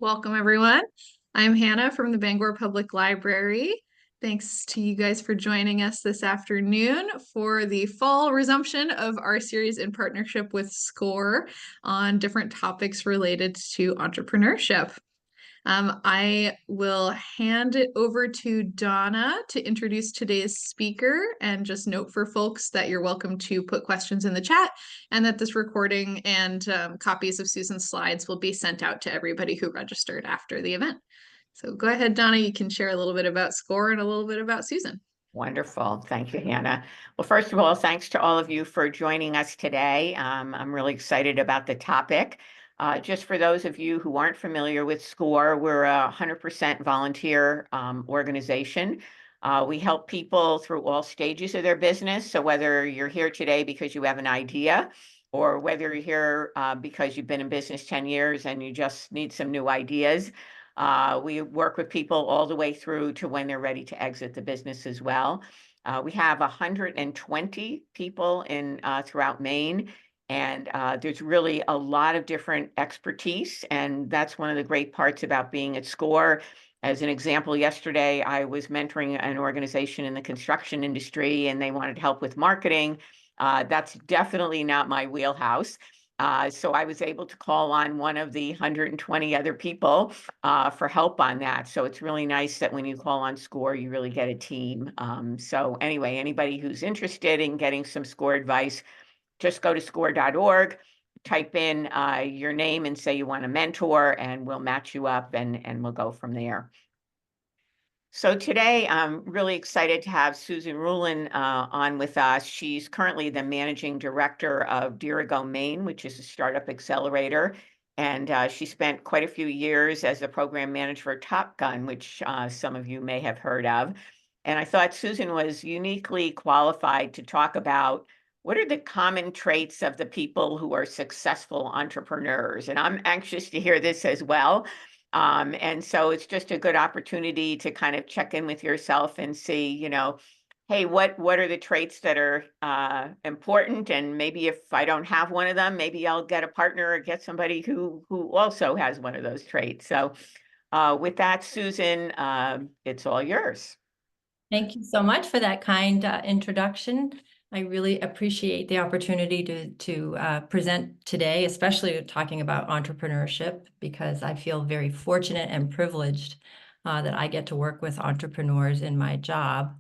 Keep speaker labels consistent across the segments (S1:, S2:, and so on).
S1: Welcome, everyone. I'm Hannah from the Bangor Public Library. Thanks to you guys for joining us this afternoon for the fall resumption of our series in partnership with SCORE on different topics related to entrepreneurship. I will hand it over to Donna to introduce today's speaker, and just note for folks that you're welcome to put questions in the chat and that this recording and copies of Susan's slides will be sent out to everybody who registered after the event. So go ahead, Donna, you can share a little bit about SCORE and a little bit about Susan.
S2: Wonderful. Thank you, Hannah. Well, first of all, thanks to all of you for joining us today. I'm really excited about the topic. Just for those of you who aren't familiar with SCORE, we're a 100% volunteer organization. We help people through all stages of their business. So whether you're here today because you have an idea, or whether you're here because you've been in business 10 years and you just need some new ideas, we work with people all the way through to when they're ready to exit the business as well. We have 120 people in throughout Maine, and there's really a lot of different expertise, and that's one of the great parts about being at SCORE. As an example, yesterday I was mentoring an organization in the construction industry, and they wanted help with marketing. That's definitely not my wheelhouse. So I was able to call on one of the 120 other people for help on that. So it's really nice that when you call on SCORE, you really get a team. So anyway, anybody who's interested in getting some SCORE advice, just go to score.org, type in your name and say you want a mentor, and we'll match you up and we'll go from there. So today, I'm really excited to have Susan Ruhlin on with us. She's currently the managing director of Dirigo, Maine, which is a startup accelerator. And she spent quite a few years as the program manager for Top Gun, which some of you may have heard of. And I thought Susan was uniquely qualified to talk about what are the common traits of the people who are successful entrepreneurs. And I'm anxious to hear this as well. And so it's just a good opportunity to kind of check in with yourself and see, hey, what are the traits that are important? And maybe if I don't have one of them, maybe I'll get a partner or get somebody who also has one of those traits. So with that, Susan, it's all yours.
S3: Thank you so much for that kind introduction. I really appreciate the opportunity to present today, especially talking about entrepreneurship, because I feel very fortunate and privileged that I get to work with entrepreneurs in my job.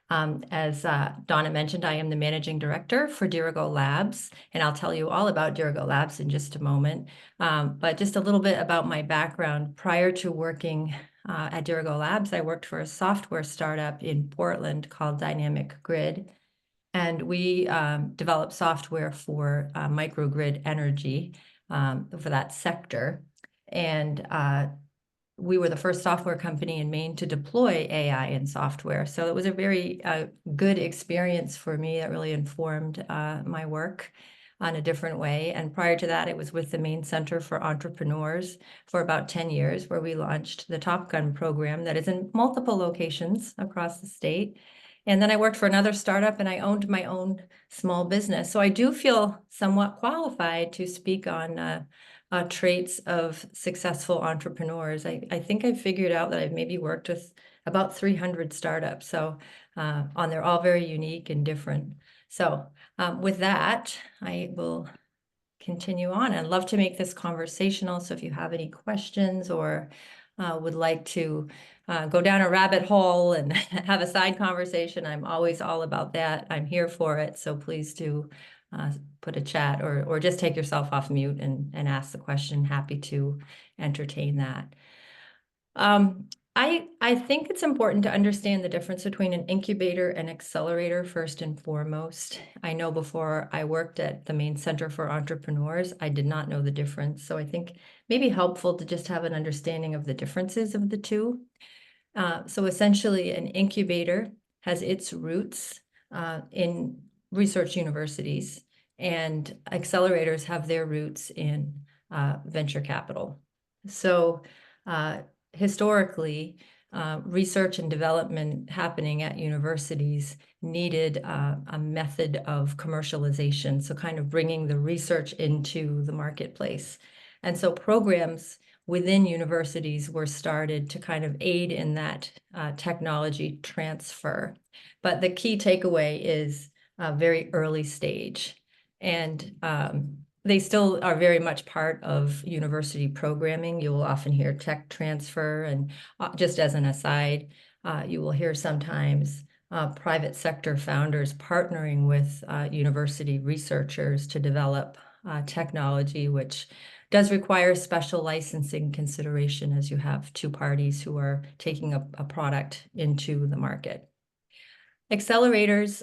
S3: As Donna mentioned, I am the managing director for Dirigo Labs, and I'll tell you all about Dirigo Labs in just a moment. But just a little bit about my background. Prior to working at Dirigo Labs, I worked for a software startup in Portland called Dynamic Grid. And we developed software for microgrid energy for that sector. And we were the first software company in Maine to deploy AI in software. So it was a very good experience for me that really informed my work on a different way. And prior to that, it was with the Maine Center for Entrepreneurs for about 10 years, where we launched the Top Gun program that is in multiple locations across the state. And then I worked for another startup and I owned my own small business. So I do feel somewhat qualified to speak on traits of successful entrepreneurs. I think I've figured out that I've maybe worked with about 300 startups. So they're all very unique and different. So with that, I will continue on. I'd love to make this conversational. So if you have any questions or would like to go down a rabbit hole and have a side conversation, I'm always all about that. I'm here for it. So please do put a chat or just take yourself off mute and ask the question. Happy to entertain that. I think it's important to understand the difference between an incubator and accelerator first and foremost. I know before I worked at the Maine Center for Entrepreneurs, I did not know the difference. So I think maybe helpful to just have an understanding of the differences of the two. So essentially, an incubator has its roots in research universities, and accelerators have their roots in venture capital. So historically, research and development happening at universities needed a method of commercialization, so kind of bringing the research into the marketplace. And so programs within universities were started to kind of aid in that technology transfer. But the key takeaway is very early stage. And they still are very much part of university programming. You will often hear tech transfer, and just as an aside, you will hear sometimes private sector founders partnering with university researchers to develop technology, which does require special licensing consideration as you have two parties who are taking a product into the market. Accelerators,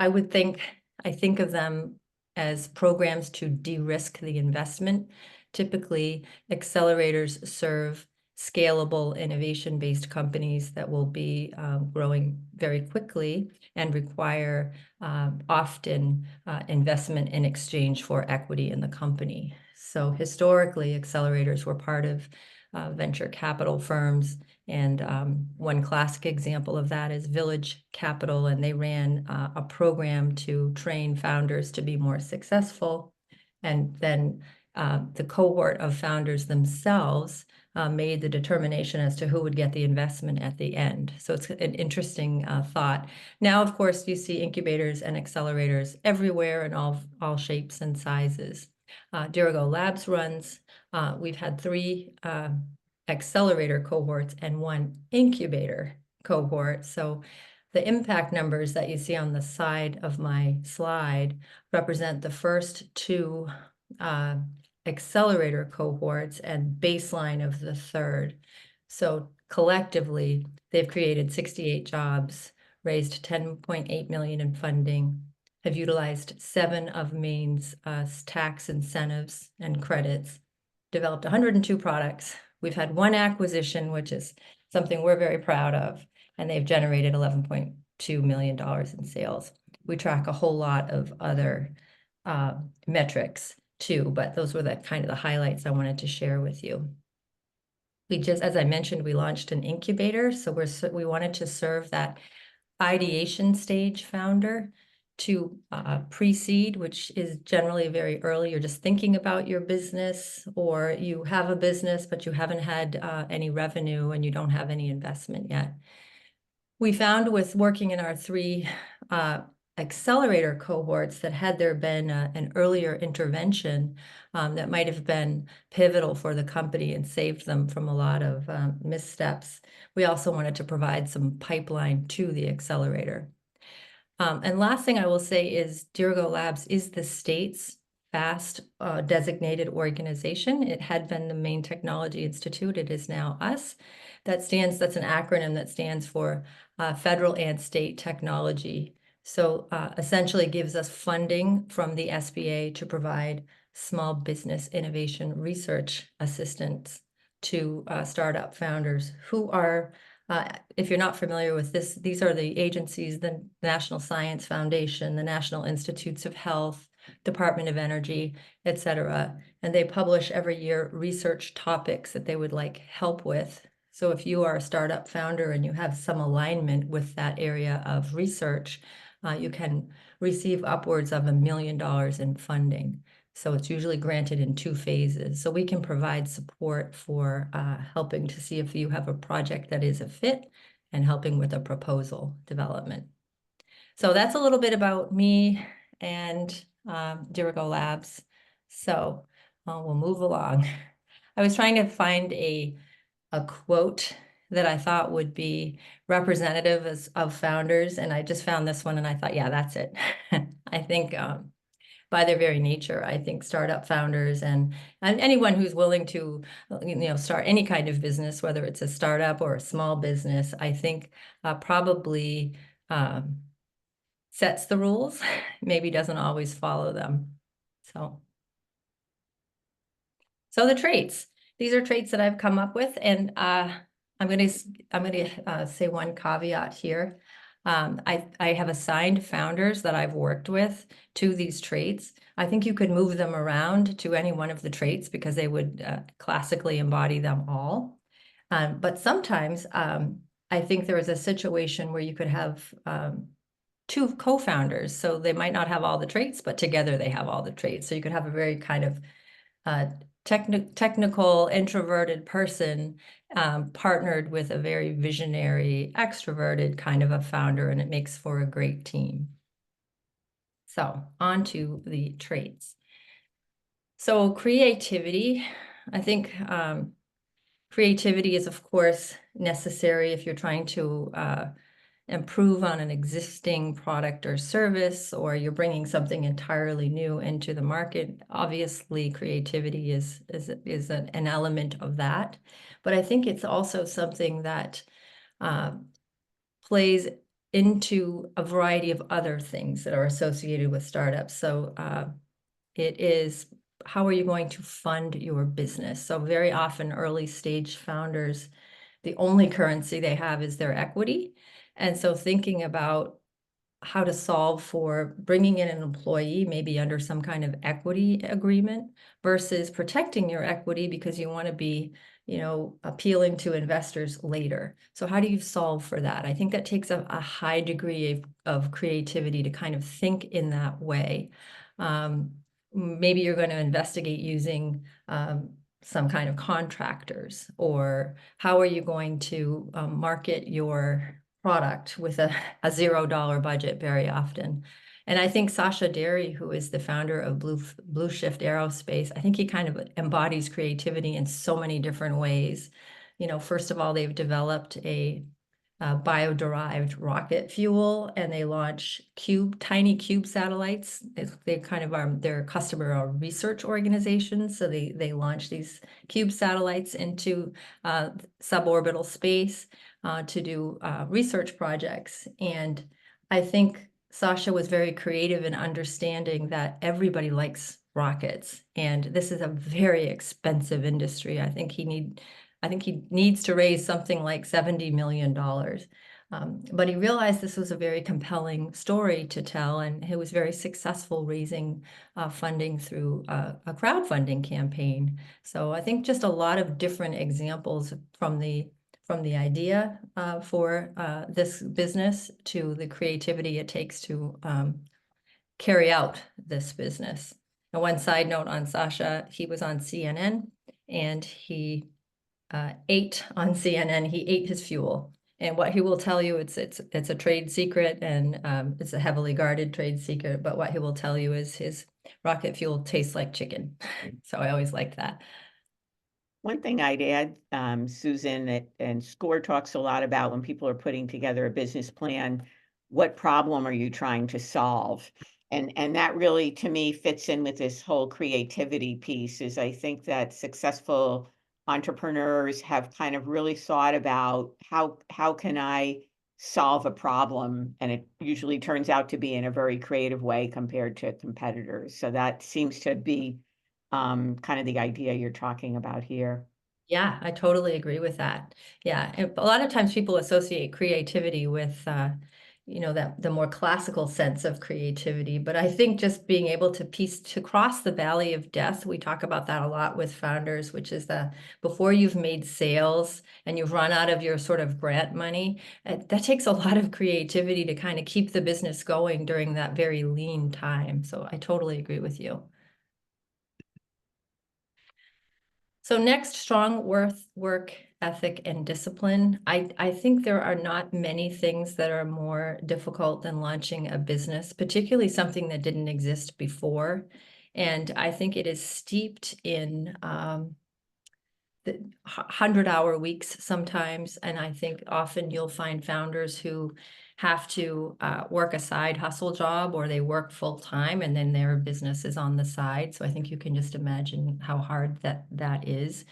S3: I think of them as programs to de-risk the investment. Typically, accelerators serve scalable, innovation-based companies that will be growing very quickly and require often investment in exchange for equity in the company. So historically, accelerators were part of venture capital firms. And one classic example of that is Village Capital, and they ran a program to train founders to be more successful. And then the cohort of founders themselves made the determination as to who would get the investment at the end. So it's an interesting thought. Now, of course, you see incubators and accelerators everywhere in all shapes and sizes. Dirigo Labs runs. We've had 3 accelerator cohorts and 1 incubator cohort. So the impact numbers that you see on the side of my slide represent the first 2 accelerator cohorts and baseline of the 3rd. So collectively, they've created 68 jobs, raised $10.8 million in funding, have utilized 7 of Maine's tax incentives and credits, developed 102 products. We've had 1 acquisition, which is something we're very proud of, and they've generated $11.2 million in sales. We track a whole lot of other metrics too, but those were the highlights I wanted to share with you. As I mentioned, we launched an incubator, so we wanted to serve that ideation stage founder to pre-seed, which is generally very early. You're just thinking about your business, or you have a business, but you haven't had any revenue and you don't have any investment yet. We found with working in our 3 accelerator cohorts that had there been an earlier intervention that might have been pivotal for the company and saved them from a lot of missteps. We also wanted to provide some pipeline to the accelerator. And last thing I will say is Dirigo Labs is the state's FAST designated organization. It had been the Maine Technology Institute. It is now us. That's an acronym that stands for Federal and State Technology. So essentially gives us funding from the SBA to provide small business innovation research assistance to startup founders who are, if you're not familiar with this, these are the agencies: the National Science Foundation, the National Institutes of Health, Department of Energy, etc. And they publish every year research topics that they would like help with. So if you are a startup founder and you have some alignment with that area of research, you can receive upwards of $1 million in funding. So it's usually granted in 2 phases. So we can provide support for helping to see if you have a project that is a fit and helping with a proposal development. So that's a little bit about me and Dirigo Labs. So we'll move along. I was trying to find a quote that I thought would be representative of founders, and I just found this one and I thought, yeah, that's it. I think by their very nature, I think startup founders and anyone who's willing to start any kind of business, whether it's a startup or a small business, I think probably sets the rules, maybe doesn't always follow them. So the traits. These are traits that I've come up with, and I'm going to say one caveat here. I have assigned founders that I've worked with to these traits. I think you could move them around to any one of the traits because they would classically embody them all. But sometimes I think there is a situation where you could have 2 co-founders. So they might not have all the traits, but together they have all the traits. So you could have a very kind of technical introverted person partnered with a very visionary extroverted kind of a founder, and it makes for a great team. So on to the traits. So creativity, I think creativity is of course necessary if you're trying to improve on an existing product or service, or you're bringing something entirely new into the market. Obviously, creativity is an element of that. But I think it's also something that plays into a variety of other things that are associated with startups. So it is, how are you going to fund your business? So very often early stage founders, the only currency they have is their equity. And so thinking about how to solve for bringing in an employee, maybe under some kind of equity agreement, versus protecting your equity because you want to be, appealing to investors later. So how do you solve for that? I think that takes a high degree of creativity to kind of think in that way. Maybe you're going to investigate using some kind of contractors, or how are you going to market your product with a $0 budget very often. And I think Sasha Derry, who is the founder of Blue Shift Aerospace, I think he kind of embodies creativity in so many different ways. First of all, they've developed a bio-derived rocket fuel, and they launch tiny cube satellites. They kind of are their customer research organization. So they launch these cube satellites into suborbital space to do research projects. And I think Sasha was very creative in understanding that everybody likes rockets, and this is a very expensive industry. I think he needs to raise something like $70 million. But he realized this was a very compelling story to tell, and he was very successful raising funding through a crowdfunding campaign. So I think just a lot of different examples from the idea for this business to the creativity it takes to carry out this business. And one side note on Sasha, he was on CNN, and he ate on CNN. He ate his fuel, and what he will tell you, it's a trade secret, and it's a heavily guarded trade secret. But what he will tell you is his rocket fuel tastes like chicken. So I always liked that.
S2: One thing I'd add, Susan, and SCORE talks a lot about when people are putting together a business plan, what problem are you trying to solve? And that really, to me, fits in with this whole creativity piece. Is I think that successful entrepreneurs have kind of really thought about how can I solve a problem, and it usually turns out to be in a very creative way compared to competitors. So that seems to be kind of the idea you're talking about here.
S3: Yeah, I totally agree with that. Yeah, a lot of times people associate creativity with that the more classical sense of creativity. But I think just being able to cross the valley of death, we talk about that a lot with founders, which is before you've made sales and you've run out of your sort of grant money, that takes a lot of creativity to kind of keep the business going during that very lean time. So I totally agree with you. So next, strong work ethic and discipline. I think there are not many things that are more difficult than launching a business, particularly something that didn't exist before. And I think it is steeped in the 100-hour weeks sometimes. And I think often you'll find founders who have to work a side hustle job, or they work full time and then their business is on the side. So I think you can just imagine how hard that is,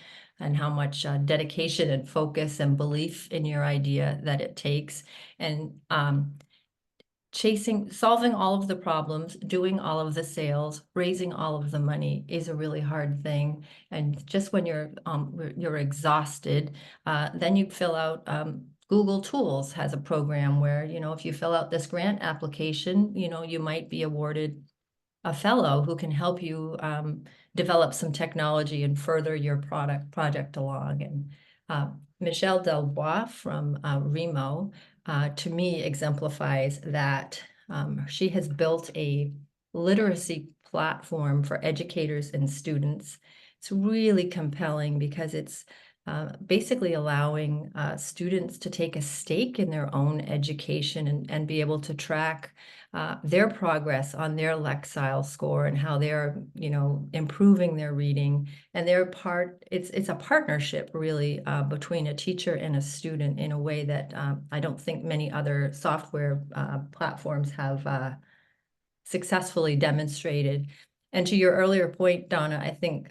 S3: and how much dedication and focus and belief in your idea that it takes. And solving all of the problems, doing all of the sales, raising all of the money is a really hard thing. And just when you're exhausted, then you fill out, Google Tools has a program where, if you fill out this grant application, you might be awarded a fellow who can help you develop some technology and further your project along. And Michelle Delbois from Remo, to me, exemplifies that. She has built a literacy platform for educators and students It's really compelling because it's basically allowing students to take a stake in their own education and be able to track their progress on their Lexile score and how they're, improving their reading. And it's a partnership really between a teacher and a student in a way that I don't think many other software platforms have successfully demonstrated. And to your earlier point, Donna, I think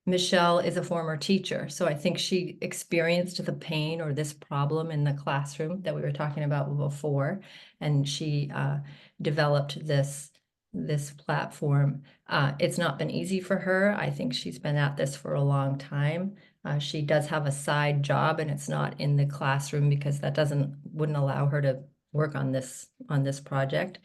S3: Michelle is a former teacher, so I think she experienced the pain or this problem in the classroom that we were talking about before, and she developed this platform. It's not been easy for her. I think she's been at this for a long time. She does have a side job, and it's not in the classroom because that wouldn't allow her to work on this project.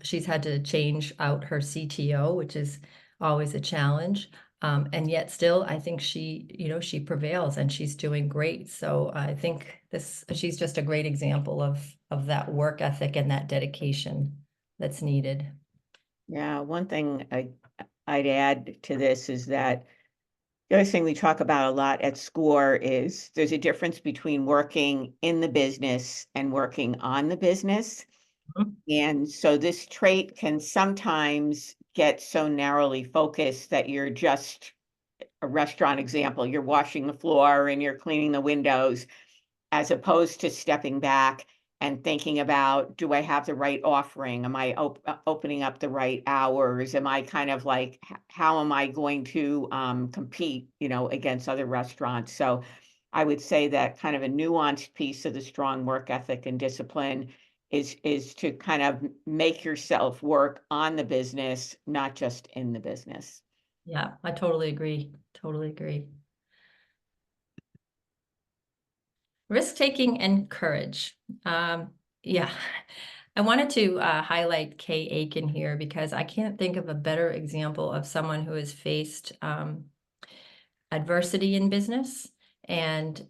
S3: She's had to change out her CTO, which is always a challenge. And yet still, I think she prevails and she's doing great. So I think she's just a great example of that work ethic and that dedication that's needed.
S2: Yeah, one thing I'd add to this is that the other thing we talk about a lot at SCORE is there's a difference between working in the business and working on the business.
S3: Mm-hmm.
S2: And so this trait can sometimes get so narrowly focused that you're just a restaurant example. You're washing the floor and you're cleaning the windows, as opposed to stepping back and thinking about, do I have the right offering? Am I opening up the right hours? Am I kind of like, how am I going to compete, against other restaurants? So I would say that kind of a nuanced piece of the strong work ethic and discipline is to kind of make yourself work on the business, not just in the business.
S3: Yeah, I totally agree. Totally agree. Risk-taking and courage. Yeah, I wanted to highlight Kay Aiken here because I can't think of a better example of someone who has faced adversity in business and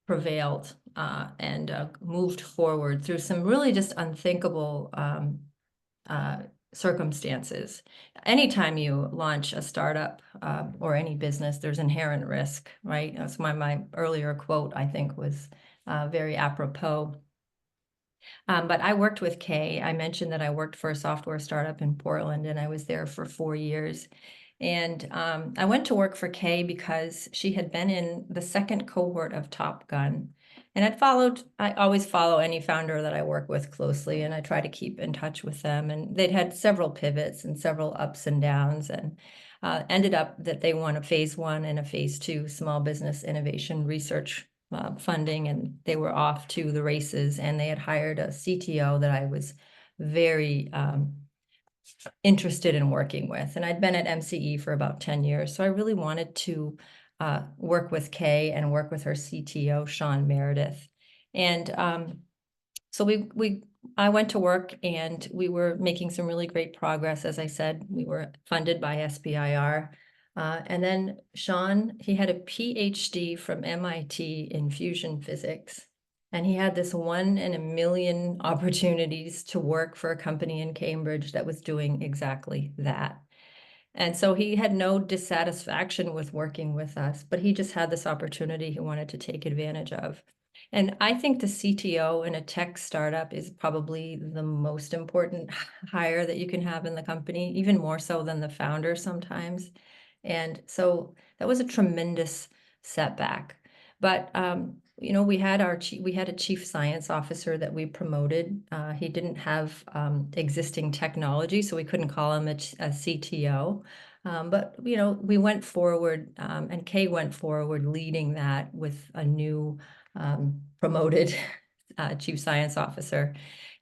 S3: prevailed and moved forward through some really just unthinkable circumstances. Anytime you launch a startup or any business, there's inherent risk, right? That's my earlier quote, I think, was very apropos. But I worked with Kay. I mentioned that I worked for a software startup in Portland, and I was there for 4 years. And I went to work for Kay because she had been in the second cohort of Top Gun. And I always follow any founder that I work with closely, and I try to keep in touch with them. And they'd had several pivots and several ups and downs, and ended up that they won a phase 1 and a phase 2 small business innovation research funding, and they were off to the races, and they had hired a CTO that I was very interested in working with. And I'd been at MCE for about 10 years. So I really wanted to work with Kay and work with her CTO, Sean Meredith. And so I went to work and we were making some really great progress. As I said, we were funded by SBIR. And then Sean, he had a PhD from MIT in fusion physics. And he had this 1 in a million opportunities to work for a company in Cambridge that was doing exactly that. And so he had no dissatisfaction with working with us, but he just had this opportunity he wanted to take advantage of. And I think the CTO in a tech startup is probably the most important hire that you can have in the company, even more so than the founder sometimes. And so that was a tremendous setback. But we had a chief science officer that we promoted. He didn't have existing technology, so we couldn't call him a CTO. But we went forward, and Kay went forward leading that with a new promoted chief science officer.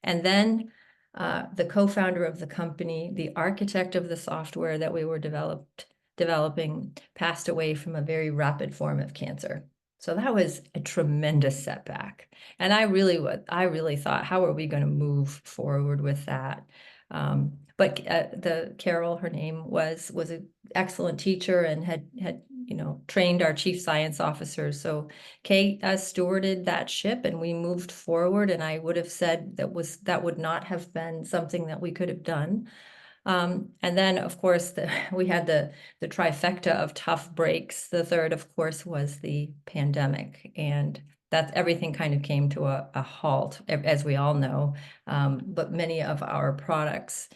S3: And then the co-founder of the company, the architect of the software that we were developing, passed away from a very rapid form of cancer. So that was a tremendous setback. And I really thought, how are we going to move forward with that? But Carol, her name was an excellent teacher and had trained our chief science officer. So Kay stewarded that ship, and we moved forward. And I would have said that would not have been something that we could have done And then, of course, we had the trifecta of tough breaks. The third, of course, was the pandemic, and that everything kind of came to a halt, as we all know. But many of our products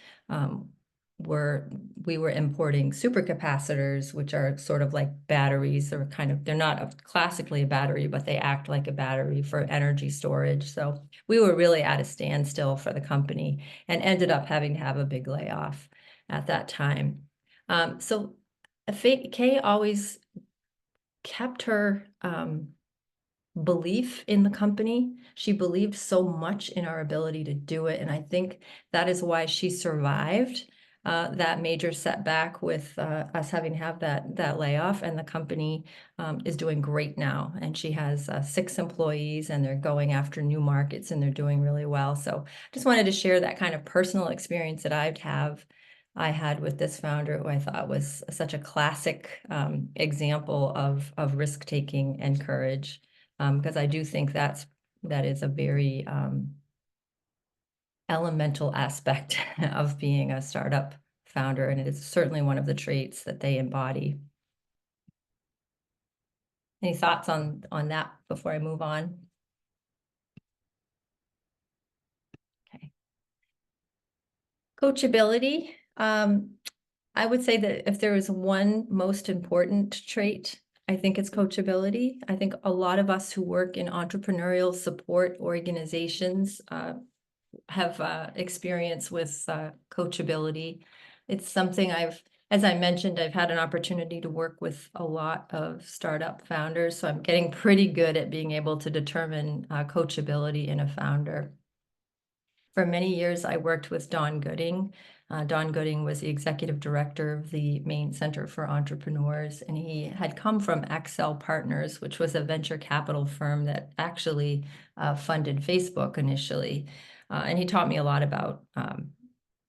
S3: we were importing supercapacitors, which are sort of like batteries. They're not classically a battery, but they act like a battery for energy storage. So we were really at a standstill for the company and ended up having to have a big layoff at that time. So Kay always kept her belief in the company. She believed so much in our ability to do it. And I think that is why she survived that major setback with us having to have that layoff. And the company is doing great now. And she has 6 employees, and they're going after new markets, and they're doing really well. So just wanted to share that kind of personal experience that I had with this founder, who I thought was such a classic example of risk-taking and courage. Because I do think that is a very elemental aspect of being a startup founder, and it is certainly one of the traits that they embody. Any thoughts on that before I move on? Okay. Coachability. I would say that if there is one most important trait, I think it's coachability. I think a lot of us who work in entrepreneurial support organizations have experience with coachability. It's something as I mentioned, I've had an opportunity to work with a lot of startup founders, so I'm getting pretty good at being able to determine coachability in a founder. For many years, I worked with Don Gooding. Don Gooding was the executive director of the Maine Center for Entrepreneurs, and he had come from Accel Partners, which was a venture capital firm that actually funded Facebook initially. And he taught me a lot about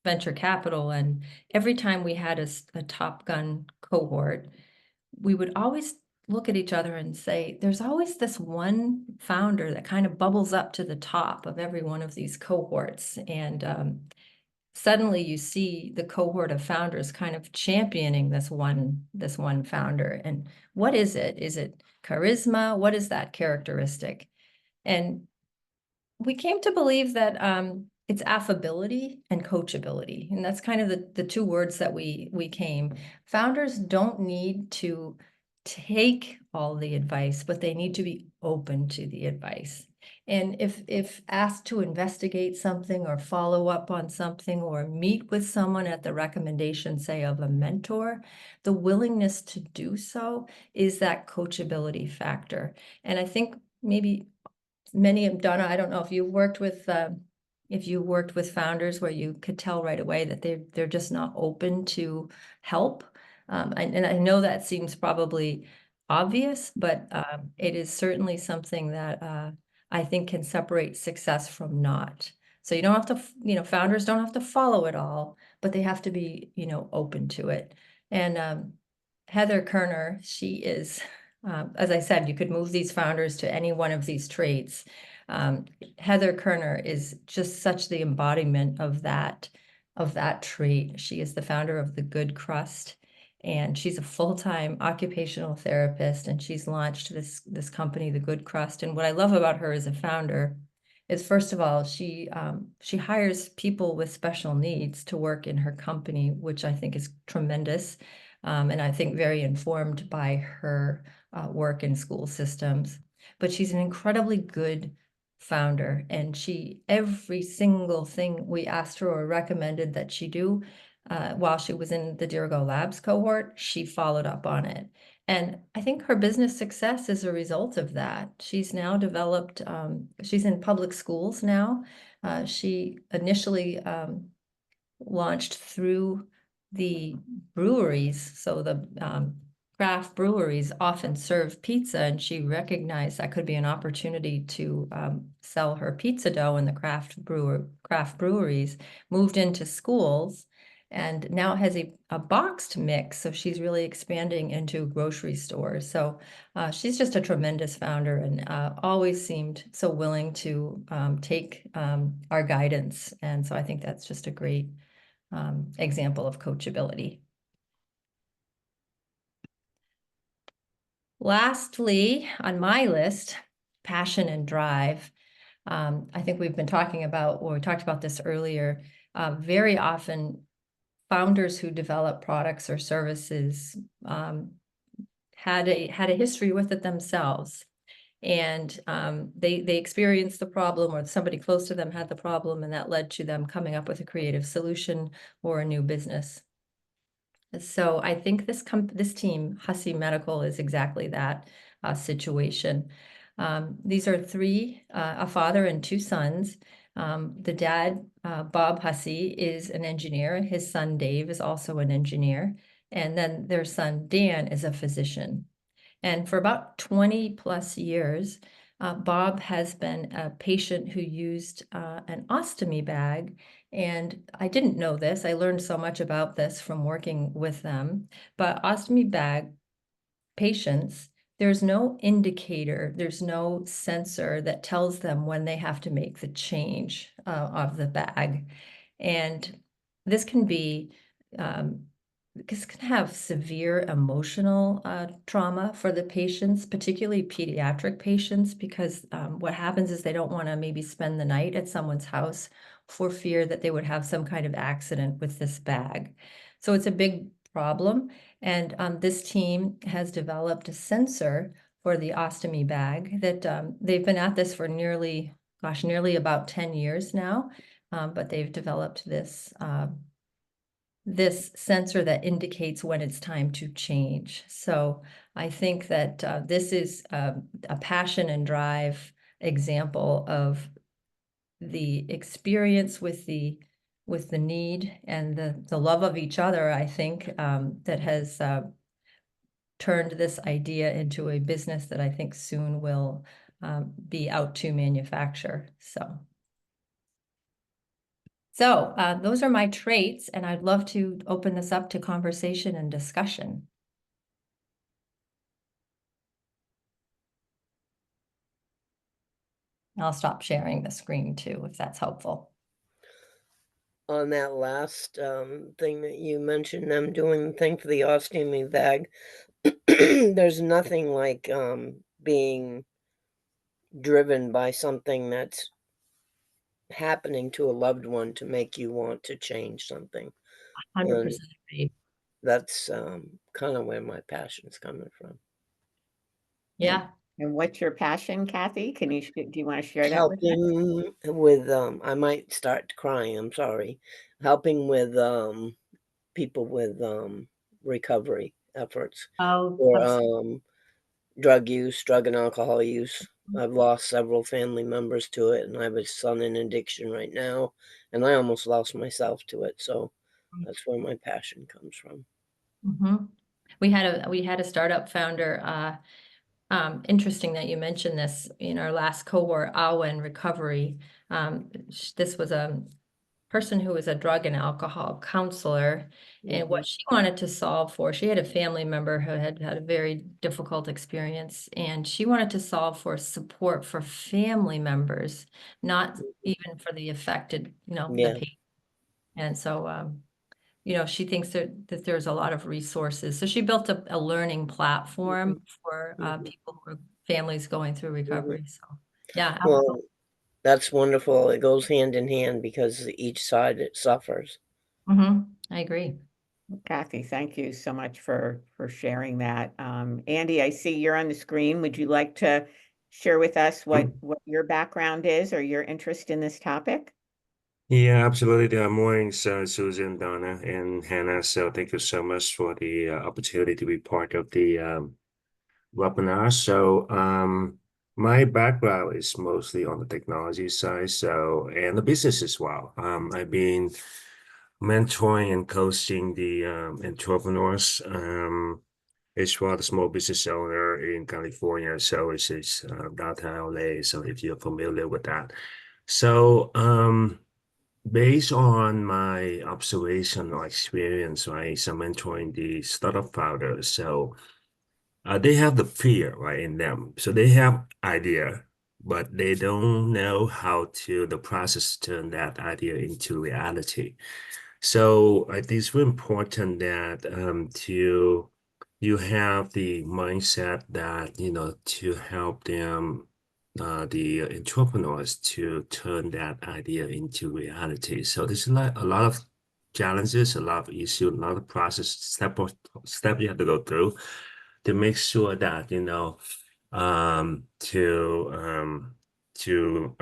S3: venture capital. And every time we had a Top Gun cohort, we would always look at each other and say, there's always this one founder that kind of bubbles up to the top of every one of these cohorts. And suddenly you see the cohort of founders kind of championing this one founder. And what is it? Is it charisma? What is that characteristic? And we came to believe that it's affability and coachability. And that's kind of the 2 words that we came. Founders don't need to take all the advice, but they need to be open to the advice. And if asked to investigate something or follow up on something or meet with someone at the recommendation, say, of a mentor, the willingness to do so is that coachability factor. And I think maybe many of Donna, I don't know if you worked with founders where you could tell right away that they're just not open to help. And I know that seems probably obvious, but it is certainly something that I think can separate success from not. So you don't have to, founders don't have to follow it all, but they have to be, open to it. And Heather Kerner, she is, as I said, you could move these founders to any one of these traits. Heather Kerner is just such the embodiment of that trait. She is the founder of The Good Crust, and she's a full-time occupational therapist, and she's launched this company, The Good Crust. And what I love about her as a founder is, first of all, she hires people with special needs to work in her company, which I think is tremendous, and I think very informed by her work in school systems. But she's an incredibly good founder, and every single thing we asked her or recommended that she do while she was in the Dirigo Labs cohort, she followed up on it. And I think her business success is a result of that. She's now developed, she's in public schools now. She initially launched through the breweries. So the craft breweries often serve pizza, and she recognized that could be an opportunity to sell her pizza dough in the craft breweries, moved into schools, and now has a boxed mix. So she's really expanding into grocery stores. So she's just a tremendous founder, and always seemed so willing to take our guidance. And so I think that's just a great example of coachability. Lastly, on my list, passion and drive. I think we've been talking about, or we talked about this earlier, very often founders who develop products or services had a history with it themselves. And they experienced the problem, or somebody close to them had the problem, and that led to them coming up with a creative solution or a new business. So I think this team, Hussey Medical, is exactly that situation. These are three, a father and two sons. The dad, Bob Hussey, is an engineer. His son, Dave, is also an engineer. And then their son, Dan, is a physician. And for about 20 plus years, Bob has been a patient who used an ostomy bag. And I didn't know this. I learned so much about this from working with them. But ostomy bag patients, there's no indicator, there's no sensor that tells them when they have to make the change of the bag. And this can be this can have severe emotional trauma for the patients, particularly pediatric patients, because what happens is they don't want to maybe spend the night at someone's house for fear that they would have some kind of accident with this bag. So it's a big problem. And this team has developed a sensor for the ostomy bag that they've been at this for nearly about 10 years now. But they've developed this sensor that indicates when it's time to change. So I think that this is a passion and drive example of the experience with the need and the love of each other, I think, that has turned this idea into a business that I think soon will be out to manufacture. So those are my traits, and I'd love to open this up to conversation and discussion. I'll stop sharing the screen too, if that's helpful.
S4: On that last thing that you mentioned, them doing the thing for the ostomy bag, there's nothing like being driven by something that's happening to a loved one to make you want to change something.
S3: 100% agree.
S4: That's kind of where my passion's coming from.
S3: Yeah.
S2: And what's your passion, Kathy? Do you want to share that with us?
S4: Helping with I might start crying, I'm sorry. Helping with people with recovery efforts
S3: Oh,
S4: or drug use, drug and alcohol use. I've lost several family members to it, and I have a son in addiction right now, and I almost lost myself to it. So that's where my passion comes from.
S3: We had a startup founder. Interesting that you mentioned this in our last cohort, AWA in recovery. This was a person who was a drug and alcohol counselor, and what she wanted to solve for, she had a family member who had had a very difficult experience, and she wanted to solve for support for family members, not even for the affected, the patient. And so, she thinks that there's a lot of resources. So she built a learning platform for people who are families going through recovery. So yeah.
S4: Well, that's wonderful. It goes hand in hand because each side it suffers.
S3: I agree.
S2: Kathy, thank you so much for sharing that. Andy, I see you're on the screen. Would you like to share with us what your background is or your interest in this topic?
S5: Yeah, absolutely. Good morning, Susan, Donna, and Hannah. So thank you so much for the opportunity to be part of the webinar. So my background is mostly on the technology side, and the business as well. I've been mentoring and coaching the entrepreneurs, as well as small business owner in California. So it's downtown LA. So if you're familiar with that. So based on my observation or experience, right, so mentoring the startup founders, so they have the fear, right, in them. So they have idea, but they don't know how to the process to turn that idea into reality. So I think it's very important that you have the mindset that, to help them, the entrepreneurs to turn that idea into reality. So there's a lot of challenges, a lot of issues, a lot of process step you have to go through to make sure that, um, to um, to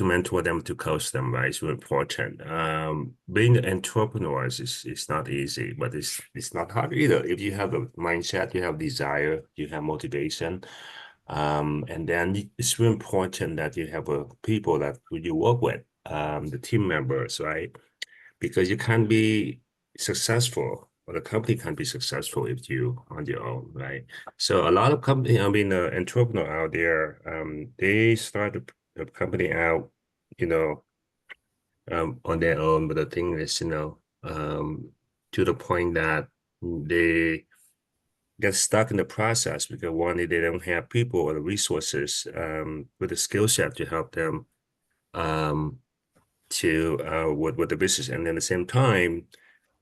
S5: mentor them, to coach them, right? It's really important. Being an entrepreneur is not easy, but it's not hard either. If you have a mindset, you have desire, you have motivation, and then it's really important that you have people that who you work with, the team members, right? Because you can't be successful, or the company can't be successful if you on your own, right? So a lot of company, entrepreneur out there, they start the company out, you know, on their own. But the thing is, to the point that they get stuck in the process because one, they don't have people or the resources, with the skill set to help them, um, to with the business, and then at the same time,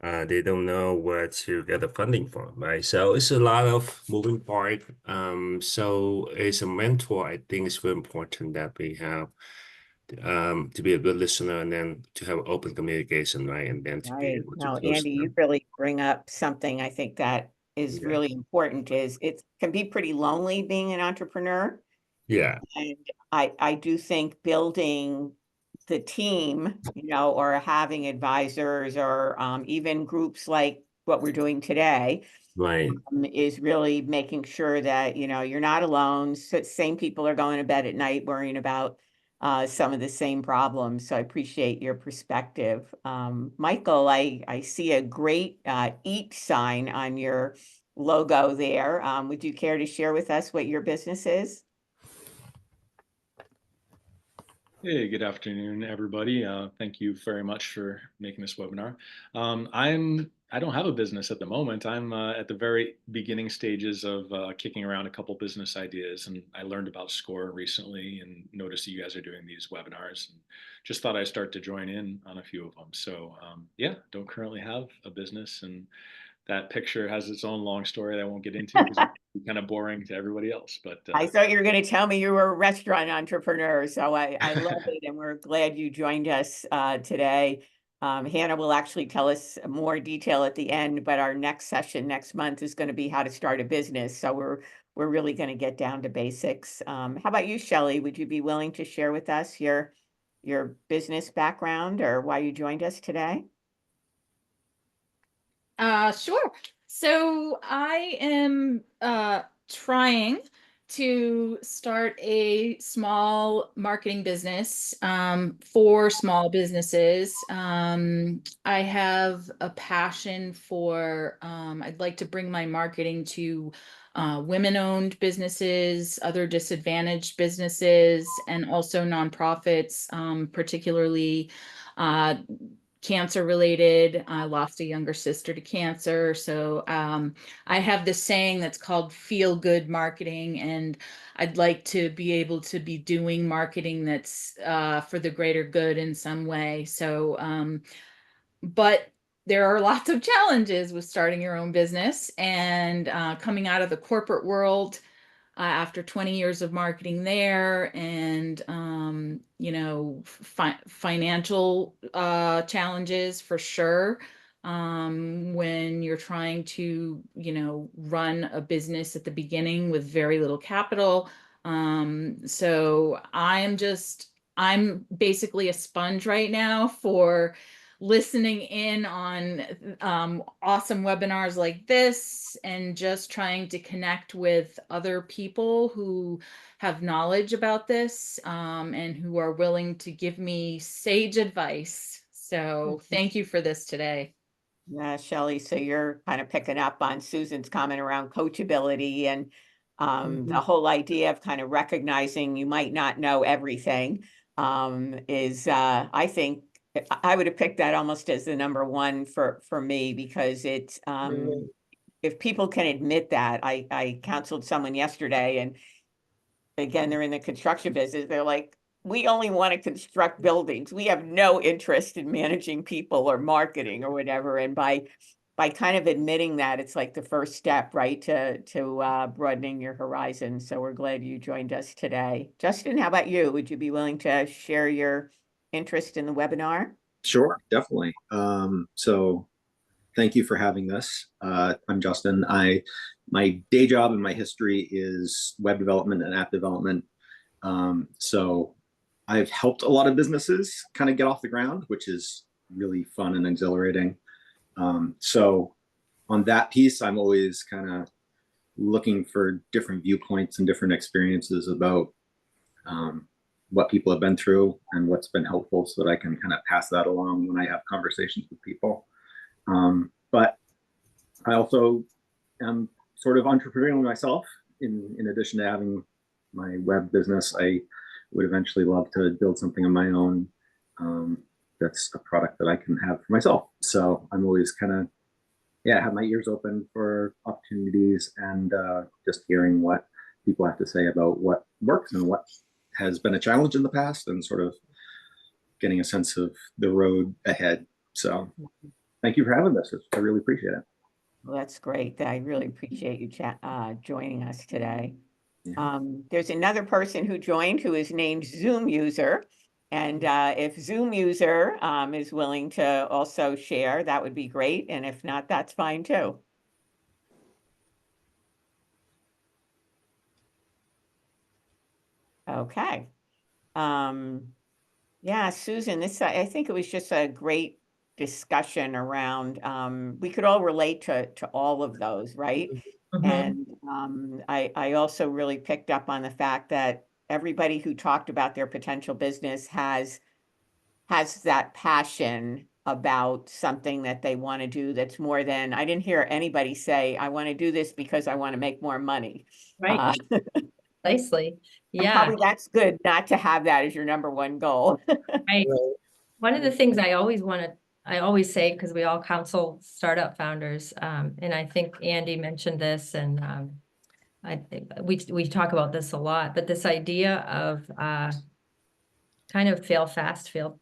S5: they don't know where to get the funding from, right? So it's a lot of moving part. So as a mentor, I think it's very important that we have, to be a good listener, and then to have open communication, right? And then to be
S2: Right.
S5: able to
S2: Now,
S5: coach
S2: Andy, you
S5: them.
S2: really bring up something I think that is
S5: Yeah.
S2: really important is it can be pretty lonely being an entrepreneur.
S5: Yeah.
S2: And I do think building the team, or having advisors or even groups like what we're doing today,
S5: Right.
S2: is really making sure that, you're not alone. So same people are going to bed at night worrying about some of the same problems. So I appreciate your perspective. Michael, I see a great eat sign on your logo there. Would you care to share with us what your business is?
S6: Hey, good afternoon, everybody. Thank you very much for making this webinar. I don't have a business at the moment. I'm at the very beginning stages of kicking around a couple business ideas, and I learned about SCORE recently and noticed that you guys are doing these webinars, and just thought I'd start to join in on a few of them. So yeah, don't currently have a business, and that picture has its own long story that I won't get into because it's kind of boring to everybody else. But
S2: I thought you were going to tell me you were a restaurant entrepreneur, so I love it, and we're glad you joined us today. Hannah will actually tell us more detail at the end, but our next session next month is going to be how to start a business. So we're really going to get down to basics. How about you, Shelley? Would you be willing to share with us your business background or why you joined us today?
S7: Sure. So I am trying to start a small marketing business for small businesses. I have a passion for, I'd like to bring my marketing to women-owned businesses, other disadvantaged businesses, and also nonprofits, particularly cancer related. I lost a younger sister to cancer. So I have this saying that's called feel good marketing. And I'd like to be able to be doing marketing that's for the greater good in some way. So, but there are lots of challenges with starting your own business and coming out of the corporate world after 20 years of marketing there, and financial challenges for sure, when you're trying to run a business at the beginning with very little capital. So I'm basically a sponge right now for listening in on awesome webinars like this, and just trying to connect with other people who have knowledge about this, and who are willing to give me sage advice. So thank you for this today.
S2: Yeah, Shelley, so you're kind of picking up on Susan's comment around coachability and the whole idea of kind of recognizing you might not know everything, is I think I would have picked that almost as the number one for me, because it's if people can admit that. I counseled someone yesterday, and again, they're in the construction business. They're like, we only want to construct buildings. We have no interest in managing people or marketing or whatever. And by kind of admitting that, it's like the first step, right, to broadening your horizon. So we're glad you joined us today. Justin, how about you? Would you be willing to share your interest in the webinar?
S8: Sure, definitely. So thank you for having this. I'm Justin. My day job and my history is web development and app development. So I've helped a lot of businesses kind of get off the ground, which is really fun and exhilarating. So on that piece, I'm always kind of looking for different viewpoints and different experiences about what people have been through and what's been helpful, so that I can kind of pass that along when I have conversations with people. But I also am sort of entrepreneurial myself. In addition to having my web business, I would eventually love to build something of my own that's a product that I can have for myself. So I'm always kind of, have my ears open for opportunities and just hearing what people have to say about what works and what has been a challenge in the past, and sort of getting a sense of the road ahead. So thank you for having this. I really appreciate it.
S2: Well, that's great. I really appreciate you joining us today.
S8: Yeah.
S2: There's another person who joined who is named Zoom User. And if Zoom User is willing to also share, that would be great. And if not, that's fine too. Okay. Yeah, Susan, I think it was just a great discussion around, we could all relate to all of those, right? And I also really picked up on the fact that everybody who talked about their potential business has that passion about something that they want to do that's more than, I didn't hear anybody say, I want to do this because I want to make more money.
S3: Right. Precisely.
S2: And
S3: Yeah.
S2: probably that's good not to have that as your number one goal.
S3: Right.
S4: Right.
S3: One of the things I always say, because we all counsel startup founders, and I think Andy mentioned this, and we talk about this a lot, but this idea of kind of fail fast, fail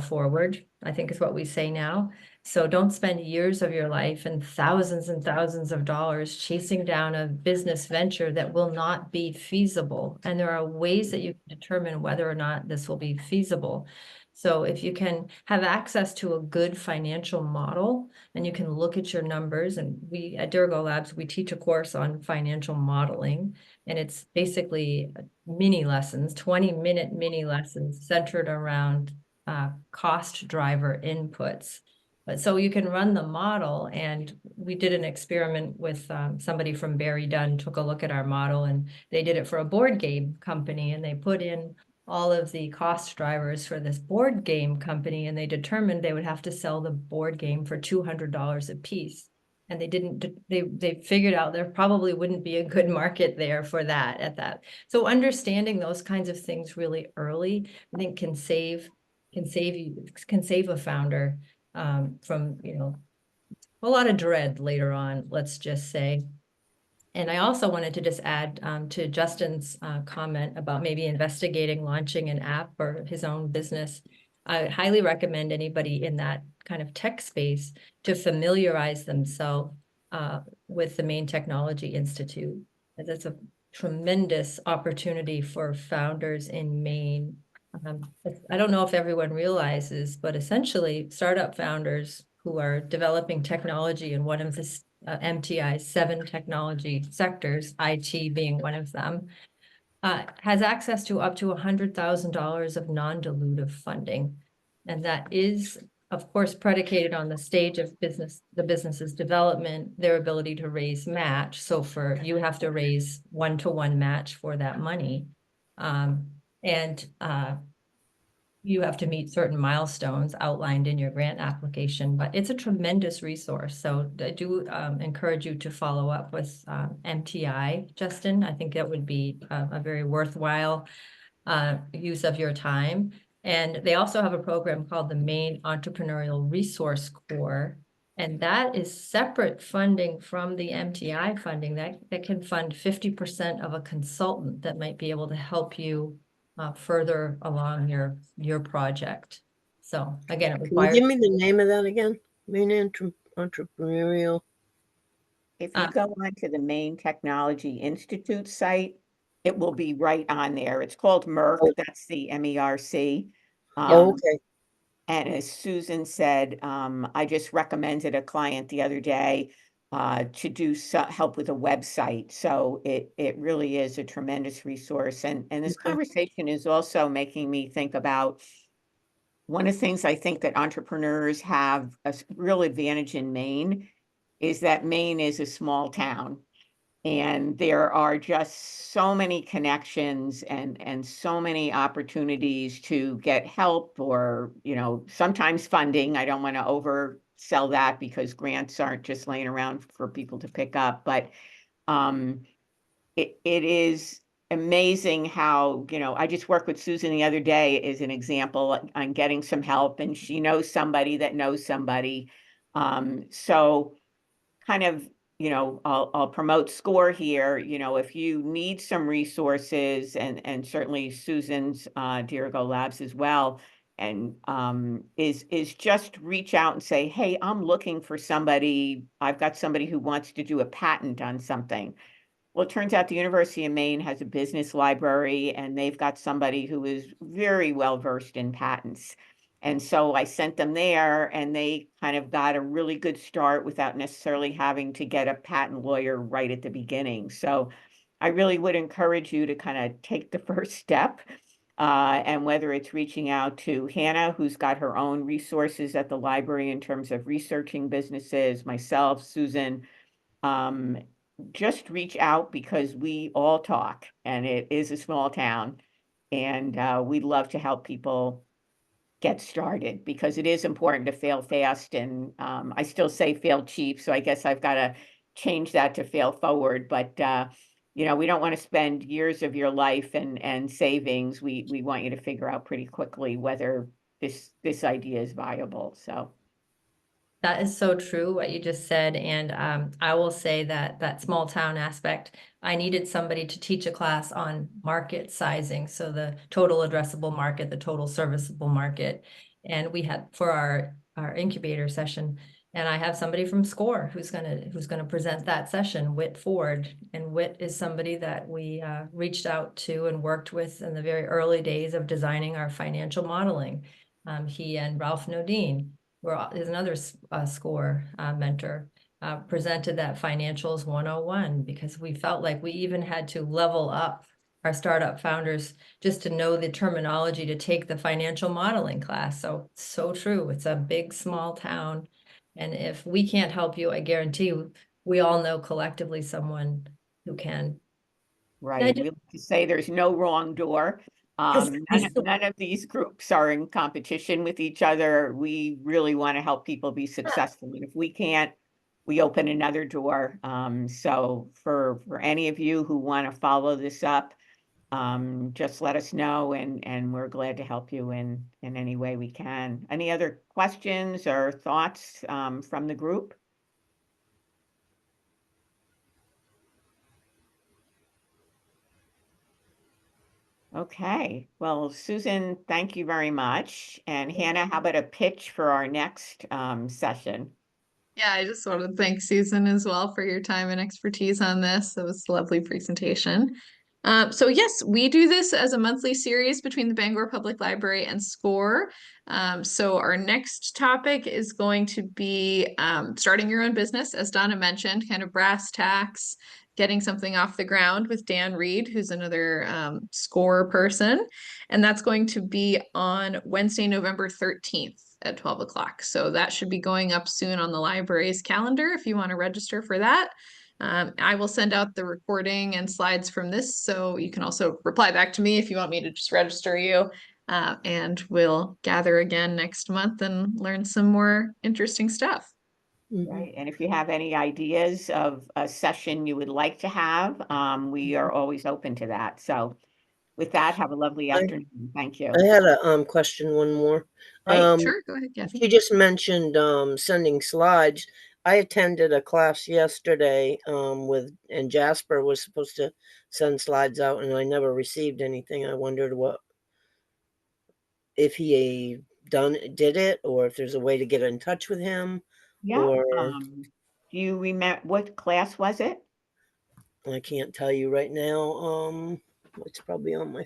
S3: forward, I think is what we say now. So don't spend years of your life and thousands of dollars chasing down a business venture that will not be feasible. And there are ways that you can determine whether or not this will be feasible. So if you can have access to a good financial model and you can look at your numbers, and we at Dirigo Labs, we teach a course on financial modeling, and it's basically mini lessons, 20-minute mini lessons centered around cost driver inputs. But so you can run the model, and we did an experiment with somebody from R.E.D. took a look at our model, and they did it for a board game company, and they put in all of the cost drivers for this board game company, and they determined they would have to sell the board game for $200 a piece. And they figured out there probably wouldn't be a good market there for that at that. So understanding those kinds of things really early, I think can save a founder from, a lot of dread later on, let's just say. And I also wanted to just add to Justin's comment about maybe investigating launching an app or his own business. I highly recommend anybody in that kind of tech space to familiarize themselves with the Maine Technology Institute. That's a tremendous opportunity for founders in Maine. I don't know if everyone realizes, but essentially startup founders who are developing technology in one of the MTI's 7 technology sectors, IT being one of them, has access to up to $100,000 of non-dilutive funding. And that is, of course, predicated on the stage of the business's development, their ability to raise match. So you have to raise 1-to-1 match for that money. You have to meet certain milestones outlined in your grant application, but it's a tremendous resource. So I do encourage you to follow up with MTI, Justin. I think that would be a very worthwhile use of your time. And they also have a program called the Maine Entrepreneurial Resource Corps. And that is separate funding from the MTI funding that can fund 50% of a consultant that might be able to help you further along your project. So again, it
S4: Can you
S3: requires.
S4: give me the name of that again? Maine Entrepreneurial.
S2: If you go onto the Maine Technology Institute site, it will be right on there. It's called MERC.
S4: Oh.
S2: That's the MERC.
S4: Okay.
S2: And as Susan said, I just recommended a client the other day to do help with a website. So it really is a tremendous resource. And this
S4: Okay.
S2: conversation is also making me think about one of the things I think that entrepreneurs have a real advantage in Maine is that Maine is a small town. And there are just so many connections and so many opportunities to get help or, sometimes funding. I don't want to oversell that because grants aren't just laying around for people to pick up. But it is amazing how, I just worked with Susan the other day as an example on getting some help, and she knows somebody that knows somebody. So kind of, I'll promote SCORE here. If you need some resources, and certainly Susan's Dirigo Labs as well, and is just reach out and say, hey, I'm looking for somebody. I've got somebody who wants to do a patent on something. Well, it turns out the University of Maine has a business library, and they've got somebody who is very well versed in patents. And so I sent them there, and they kind of got a really good start without necessarily having to get a patent lawyer right at the beginning. So I really would encourage you to kind of take the first step. And whether it's reaching out to Hannah, who's got her own resources at the library in terms of researching businesses, myself, Susan, just reach out because we all talk, and it is a small town, and we'd love to help people get started because it is important to fail fast. And I still say fail cheap, so I guess I've got to change that to fail forward. But we don't want to spend years of your life and savings. We want you to figure out pretty quickly whether this idea is viable. So.
S3: That is so true, what you just said. And I will say that small town aspect, I needed somebody to teach a class on market sizing. So the total addressable market, the total serviceable market. And we had for our incubator session, and I have somebody from SCORE who's gonna present that session, Whit Ford. And Whit is somebody that we reached out to and worked with in the very early days of designing our financial modeling. He and Ralph Nodine is another SCORE mentor, presented that Financials 101 because we felt like we even had to level up our startup founders just to know the terminology to take the financial modeling class. So true. It's a big, small town. And if we can't help you, I guarantee you, we all know collectively someone who can.
S2: Right. We like to say there's no wrong door. None of these groups are in competition with each other. We really want to help people be successful. And if we can't, we open another door. So for any of you who want to follow this up, just let us know, and we're glad to help you in any way we can. Any other questions or thoughts from the group? Okay, well, Susan, thank you very much. And Hannah, how about a pitch for our next session?
S1: Yeah, I just want to thank Susan as well for your time and expertise on this. It was a lovely presentation. So yes, we do this as a monthly series between the Bangor Public Library and SCORE. So our next topic is going to be starting your own business, as Donna mentioned, kind of brass tacks, getting something off the ground with Dan Reed, who's another SCORE person. And that's going to be on Wednesday, November 13th at 12 o'clock. So that should be going up soon on the library's calendar if you want to register for that. I will send out the recording and slides from this, so you can also reply back to me if you want me to just register you. And we'll gather again next month and learn some more interesting stuff.
S2: Right. And if you have any ideas of a session you would like to have, we are always open to that. So with that, have a lovely afternoon. Thank you.
S4: I had a question, one more.
S1: Sure, go ahead, Kathy.
S4: You just mentioned sending slides. I attended a class yesterday and Jasper was supposed to send slides out, and I never received anything. I wondered what if he did it, or if there's a way to get in touch with him,
S2: Yeah.
S4: or
S2: Do you remember what class was it?
S4: I can't tell you right now. It's probably on my